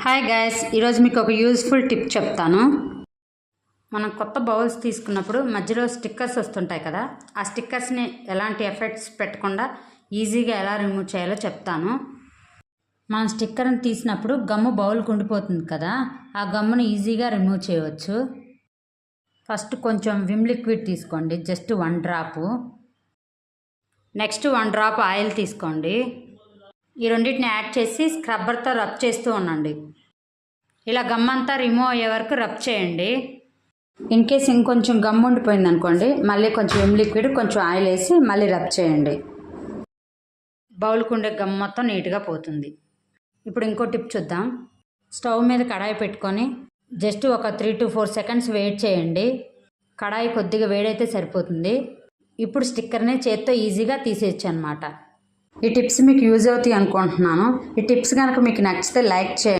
Hi guys, ఈరోజు మీకు ఒక యూజ్ఫుల్ టిప్ చెప్తాను. మనం కొత్త బౌల్స్ తీసుకున్నప్పుడు మధ్యలో స్టిక్కర్స్ వస్తుంటాయి కదా, ఆ స్టిక్కర్స్ని ఎలాంటి ఎఫెక్ట్స్ పెట్టకుండా ఈజీగా ఎలా రిమూవ్ చేయాలో చెప్తాను. మనం స్టిక్కర్ని తీసినప్పుడు గమ్ము బౌల్కి ఉండిపోతుంది కదా, ఆ గమ్ముని ఈజీగా రిమూవ్ చేయవచ్చు. ఫస్ట్ కొంచెం విమ్ లిక్విడ్ తీసుకోండి, just 1 drop. Next 1 drop oil తీసుకోండి. ఈ రెండింటిని యాడ్ చేసి స్క్రబ్బర్తో రబ్ చేస్తూ ఉండండి. ఇలా గమ్మంతా రిమూవ్ అయ్యే వరకు రబ్ చేయండి. ఇన్ కేస్ ఇంకొంచెం గమ్ ఉండిపోయింది అనుకోండి, మళ్ళీ కొంచెం విమ్ లిక్విడ్ కొంచెం ఆయిల్ వేసి మళ్ళీ రబ్ చేయండి. బౌల్కి ఉండే గమ్ మొత్తం నీట్గా పోతుంది. ఇప్పుడు ఇంకో టిప్ చూద్దాం. స్టవ్ మీద కడాయి పెట్టుకొని జస్ట్ ఒక 3 to 4 సెకండ్స్ వెయిట్ చేయండి. కడాయి కొద్దిగా వేడైతే సరిపోతుంది. ఇప్పుడు స్టిక్కర్ని చేత్తో ఈజీగా తీసేయచ్చు అనమాట. ఈ టిప్స్ మీకు యూజ్ అవుతాయి అనుకుంటున్నాను. ఈ టిప్స్ కనుక మీకు నచ్చితే లైక్ చేయండి.